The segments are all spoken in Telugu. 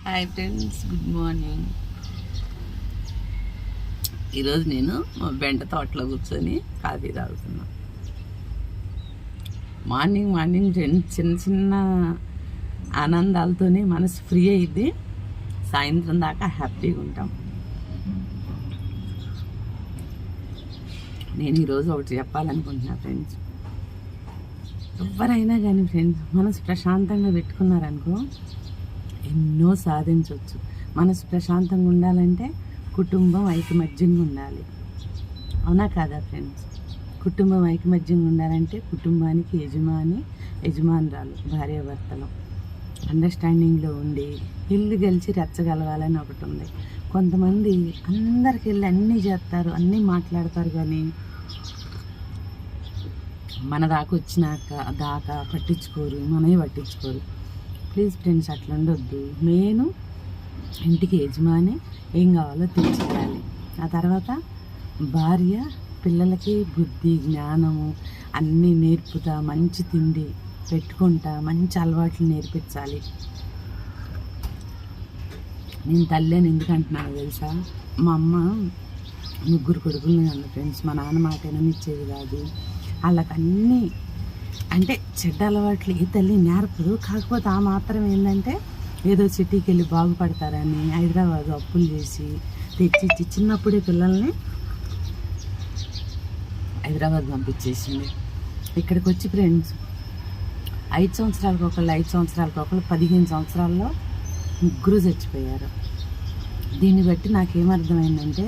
Hi friends, good morning. ఈరోజు నేను మా బెండ తోటలో కూర్చొని కాఫీ తాగుతున్నా. మార్నింగ్ చిన్న చిన్న ఆనందాలతోనే మనసు ఫ్రీ అయ్యిద్ది. సాయంత్రం దాకా హ్యాపీగా ఉంటాం. నేను ఈరోజు ఒకటి చెప్పాలనుకుంటున్నా ఫ్రెండ్స్. ఎవరైనా కానీ ఫ్రెండ్స్ మనసు ప్రశాంతంగా పెట్టుకున్నారనుకో ఎన్నో సాధించవచ్చు. మనసు ప్రశాంతంగా ఉండాలంటే కుటుంబం ఐకమత్యంగా ఉండాలి. అవునా కాదా ఫ్రెండ్స్? కుటుంబం ఐకమత్యంగా ఉండాలంటే కుటుంబానికి యజమానురాలు, భార్యాభర్తలు అండర్స్టాండింగ్లో ఉండి ఇల్లు గెలిచి రెచ్చగలవాలని ఒకటి ఉంది. కొంతమంది అందరికి వెళ్ళి అన్నీ చేస్తారు, అన్నీ మాట్లాడతారు, కానీ మన దాకా వచ్చినాక పట్టించుకోరు, మనమే పట్టించుకోరు. ప్లీజ్ ఫ్రెండ్స్, అట్లా ఉండొద్దు. నేను ఇంటికి యజమాని, ఏం కావాలో తెచ్చేయాలి. ఆ తర్వాత భార్య పిల్లలకి బుద్ధి జ్ఞానము అన్నీ నేర్పుతా, మంచి తిండి పెట్టుకుంటా, మంచి అలవాట్లు నేర్పించాలి. నేను తల్లి అని ఎందుకు అంటున్నాను తెలుసా? మా అమ్మ 3 కొడుకులు అన్న ఫ్రెండ్స్. మా నాన్న మాట ఏమనిచ్చేది కాదు. వాళ్ళకి అన్నీ అంటే చెడ్డ అలవాట్లు ఏ తల్లి నేర్పదు. కాకపోతే ఆ మాత్రం ఏంటంటే ఏదో సిటీకి వెళ్ళి బాగుపడతారని హైదరాబాద్ అప్పులు చేసి తెచ్చిచ్చి చిన్నప్పుడే పిల్లల్ని హైదరాబాద్ పంపించేసింది. ఇక్కడికి వచ్చి ఫ్రెండ్స్ 5 సంవత్సరాలకు ఒకళ్ళు 15 సంవత్సరాల్లో 3 చచ్చిపోయారు. దీన్ని బట్టి నాకేమర్థమైందంటే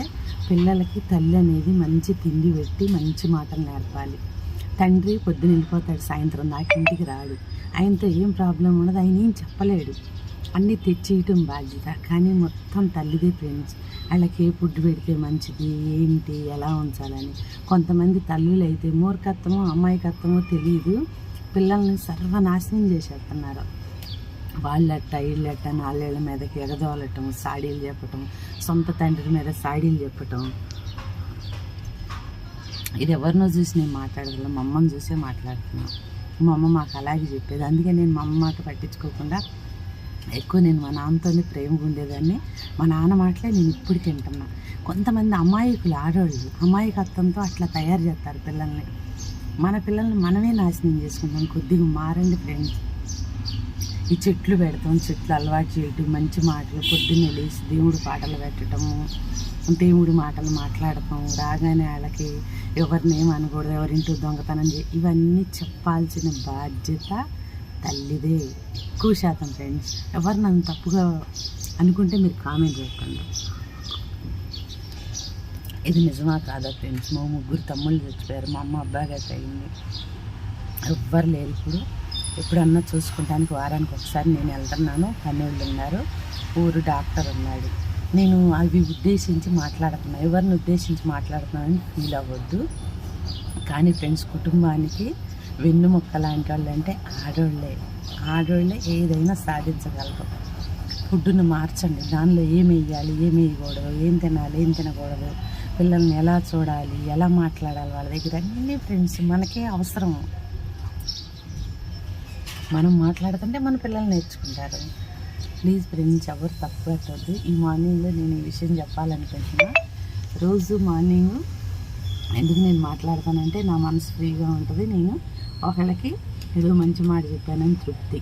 పిల్లలకి తల్లి అనేది మంచి తిండి పెట్టి మంచి మాటలు నేర్పాలి. తండ్రి పొద్దున వెళ్ళిపోతాడు, సాయంత్రం దాకా ఇంటికి రాడు. ఆయనతో ఏం ప్రాబ్లం ఉండదు, ఆయన ఏం చెప్పలేడు, అన్నీ తెచ్చేయటం బాధ్యత. కానీ మొత్తం తల్లిదే ఫ్రెండ్స్. వాళ్ళకి ఏ ఫుడ్ పెడితే మంచిది, ఏంటి, ఎలా ఉంచాలని. కొంతమంది తల్లులు అయితే మూర్ఖత్వమో అమాయకత్వమో తెలియదు, పిల్లల్ని సర్వనాశనం చేసేస్తున్నారు. వాళ్ళట్ట వీళ్ళట్ట నాళ్ళేళ్ల మీదకి ఎగదోలటం, సాడీలు చెప్పటం, సొంత తండ్రి మీద సాడీలు చెప్పటం. ఇది ఎవరినో చూసి నేను మాట్లాడగలను, మా అమ్మని చూసే మాట్లాడుతున్నాను. మా అమ్మ మాకు అలాగే చెప్పేది. అందుకే నేను మా అమ్మ మాట పట్టించుకోకుండా ఎక్కువ నేను మా నాన్నతోనే ప్రేమగా ఉండేదాన్ని. మా నాన్న మాటలే నేను ఇప్పటికి వింటున్నా. కొంతమంది అమాయకులు, ఆడవాళ్ళు అమాయకత్వంతో అట్లా తయారు చేస్తారు పిల్లల్ని. మన పిల్లల్ని మనమే నాశనం చేసుకుంటాం. కొద్దిగా మారండి ఫ్రెండ్స్. ఈ చెట్లు పెడతాం, చెట్లు అలవాటు చేయటం, మంచి మాటలు, పొద్దున్నే లేచి దేవుడి పాటలు పెట్టడము, దేవుడి మాటలు మాట్లాడటం, రాగానే వాళ్ళకి ఎవరిని ఏమనకూడదు, ఎవరింటో దొంగతనం ఇవన్నీ చెప్పాల్సిన బాధ్యత తల్లిదే ఎక్కువ శాతం ఫ్రెండ్స్. ఎవరు నన్ను తప్పుగా అనుకుంటే మీరు కామెంట్ చేయకండి. ఇది నిజమా కాదా ఫ్రెండ్స్? మా 3 తమ్ముళ్ళు చచ్చిపోయారు. మా అమ్మ అబ్బాయిగా అయింది. ఎవ్వరు లేరు ఇప్పుడు. ఎప్పుడన్నా చూసుకుంటానికి వారానికి ఒకసారి నేను వెళ్తున్నాను. పన్నోళ్ళు ఉన్నారు, ఊరు డాక్టర్ ఉన్నాడు. నేను అవి ఉద్దేశించి మాట్లాడుతున్నా, ఎవరిని ఉద్దేశించి మాట్లాడుతున్నానని ఫీల్ అవ్వద్దు. కానీ ఫ్రెండ్స్, కుటుంబానికి వెన్నుముక్క లాంటి వాళ్ళు అంటే ఆడవాళ్ళే ఏదైనా సాధించగలరు. ఫుడ్డును మార్చండి, దానిలో ఏం వేయాలి, ఏం వేయకూడదు, ఏం తినాలి, ఏం తినకూడదు, పిల్లల్ని ఎలా చూడాలి, ఎలా మాట్లాడాలి వాళ్ళ దగ్గర అన్నీ ఫ్రెండ్స్ మనకే అవసరం. మనం మాట్లాడుతుంటే మన పిల్లలు నేర్చుకుంటారు. ప్లీజ్ ఫ్రెండ్స్, ఎవరు తప్పు పెట్టద్దు. ఈ మార్నింగ్లో నేను ఈ విషయం చెప్పాలనుకుంటున్నా. రోజు మార్నింగ్ ఎందుకు నేను మాట్లాడతానంటే నా మనసు ఫ్రీగా ఉంటుంది. నేను ఒకళ్ళకి ఏదో మంచి మాట చెప్పానని తృప్తి.